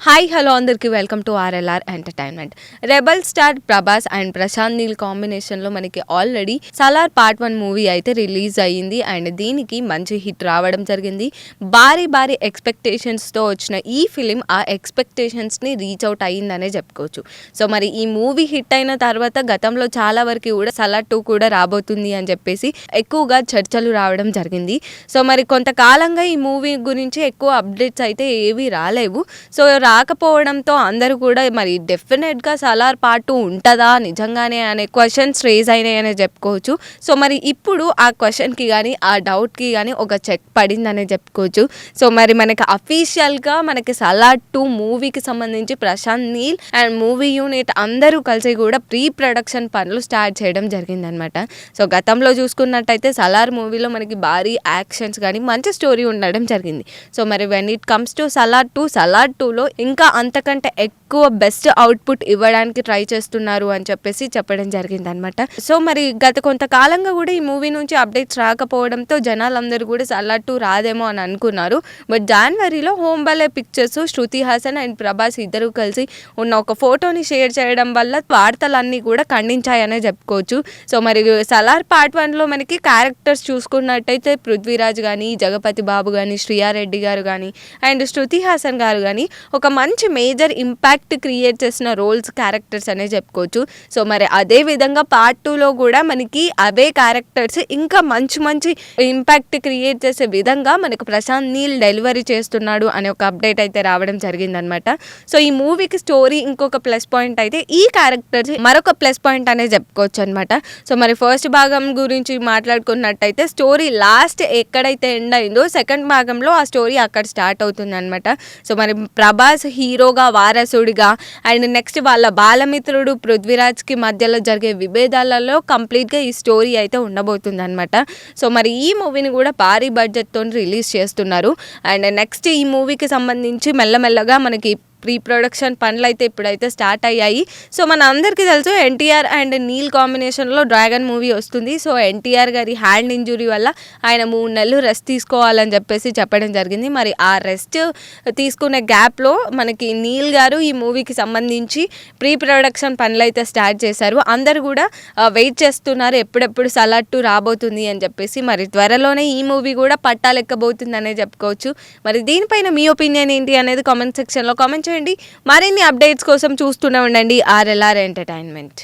Hi hello అందరికీ welcome to RLR entertainment. Rebel star Prabhas and Prashanth Neel కాంబినేషన్లో మనకి ఆల్రెడీ సలార్ పార్ట్ 1 మూవీ అయితే రిలీజ్ అయ్యింది. అండ్ దీనికి మంచి హిట్ రావడం జరిగింది. భారీ ఎక్స్పెక్టేషన్స్తో వచ్చిన ఈ ఫిలిం ఆ ఎక్స్పెక్టేషన్స్ని రీచ్ అవుట్ అయ్యిందనే చెప్పుకోవచ్చు. సో మరి ఈ మూవీ హిట్ అయిన తర్వాత గతంలో చాలా వరకు కూడా సలార్ 2 కూడా రాబోతుంది అని చెప్పేసి ఎక్కువగా చర్చలు రావడం జరిగింది. సో మరి కొంతకాలంగా ఈ మూవీ గురించి ఎక్కువ అప్డేట్స్ అయితే ఏవి రాలేవు. సో రాకపోవడంతో అందరూ కూడా మరి డెఫినెట్గా సలార్ పార్ట్ 2 ఉంటుందా నిజంగానే అనే క్వశ్చన్స్ రేజ్ అయినాయనే చెప్పుకోవచ్చు. సో మరి ఇప్పుడు ఆ క్వశ్చన్కి కానీ ఆ డౌట్కి కానీ ఒక చెక్ పడిందనే చెప్పుకోవచ్చు. సో మరి మనకి అఫీషియల్గా మనకి సలార్ 2 మూవీకి సంబంధించి Prashanth Neel and movie unit అందరూ కలిసి కూడా ప్రీ ప్రొడక్షన్ పనులు స్టార్ట్ చేయడం జరిగిందనమాట. సో గతంలో చూసుకున్నట్టయితే సలార్ మూవీలో మనకి భారీ యాక్షన్స్ కానీ మంచి స్టోరీ ఉండడం జరిగింది. సో మరి when it comes to Salaar 2లో ఇంకా అంతకంటే ఎక్కువ బెస్ట్ అవుట్పుట్ ఇవ్వడానికి ట్రై చేస్తున్నారు అని చెప్పేసి చెప్పడం జరిగింది అనమాట. సో మరి గత కొంతకాలంగా కూడా ఈ మూవీ నుంచి అప్డేట్స్ రాకపోవడంతో జనాలందరూ కూడా సలార్ 2 రాదేమో అని అనుకున్నారు. బట్ జనవరిలో హోంబలే పిక్చర్స్ శృతి హాసన్ అండ్ ప్రభాస్ ఇద్దరు కలిసి ఉన్న ఒక ఫోటోని షేర్ చేయడం వల్ల వార్తలన్నీ కూడా ఖండించాయనే చెప్పుకోవచ్చు. సో మరి సలార్ పార్ట్ 1లో మనకి క్యారెక్టర్స్ చూసుకున్నట్టయితే పృథ్వీరాజ్ కానీ, జగపతి బాబు కానీ, శ్రీయారెడ్డి గారు కానీ అండ్ శృతి హాసన్ గారు కానీ ఒక మంచి మేజర్ ఇంపాక్ట్ క్రియేట్ చేసిన రోల్స్ క్యారెక్టర్స్ అనే చెప్పుకోవచ్చు. సో మరి అదే విధంగా పార్ట్ 2లో కూడా మనకి అవే క్యారెక్టర్స్ ఇంకా మంచి ఇంపాక్ట్ క్రియేట్ చేసే విధంగా మనకు ప్రశాంత్ నీల్ డెలివరీ చేస్తున్నాడు అనే ఒక అప్డేట్ అయితే రావడం జరిగిందనమాట. సో ఈ మూవీకి స్టోరీ ఇంకొక ప్లస్ పాయింట్ అయితే ఈ క్యారెక్టర్స్ మరొక ప్లస్ పాయింట్ అనే చెప్పుకోవచ్చు అనమాట. సో మరి ఫస్ట్ భాగం గురించి మాట్లాడుకున్నట్టయితే స్టోరీ లాస్ట్ ఎక్కడైతే ఎండ్ అయిందో సెకండ్ భాగంలో ఆ స్టోరీ అక్కడ స్టార్ట్ అవుతుంది అనమాట. సో మరి ప్రభాస్ హీరోగా వారసుడిగా అండ్ నెక్స్ట్ వాళ్ళ బాలమిత్రుడు పృథ్వీరాజ్కి మధ్యలో జరిగే విభేదాలలో కంప్లీట్గా ఈ స్టోరీ అయితే ఉండబోతుంది అనమాట. సో మరి ఈ మూవీని కూడా భారీ బడ్జెట్తో రిలీజ్ చేస్తున్నారు. అండ్ నెక్స్ట్ ఈ మూవీకి సంబంధించి మెల్లమెల్లగా మనకి ప్రీ ప్రొడక్షన్ పనులు అయితే ఇప్పుడైతే స్టార్ట్ అయ్యాయి. సో మన అందరికీ తెలుసు ఎన్టీఆర్ అండ్ నీల్ కాంబినేషన్లో డ్రాగన్ మూవీ వస్తుంది. సో ఎన్టీఆర్ గారి హ్యాండ్ ఇంజురీ వల్ల ఆయన 3 నెలలు రెస్ట్ తీసుకోవాలని చెప్పేసి చెప్పడం జరిగింది. మరి ఆ రెస్ట్ తీసుకునే గ్యాప్లో మనకి నీల్ గారు ఈ మూవీకి సంబంధించి ప్రీ ప్రొడక్షన్ పనులు అయితే స్టార్ట్ చేశారు. అందరు కూడా వెయిట్ చేస్తున్నారు ఎప్పుడెప్పుడు సలార్ 2 రాబోతుంది అని చెప్పేసి. మరి త్వరలోనే ఈ మూవీ కూడా పట్టాలెక్కబోతుంది అనే చెప్పుకోవచ్చు. మరి దీనిపైన మీ ఒపీనియన్ ఏంటి అనేది కామెంట్ సెక్షన్లో కామెంట్ చేయండి. మరిన్ని అప్డేట్స్ కోసం చూస్తూనే ఉండండి ఆర్ఎల్ఆర్ ఎంటర్టైన్మెంట్.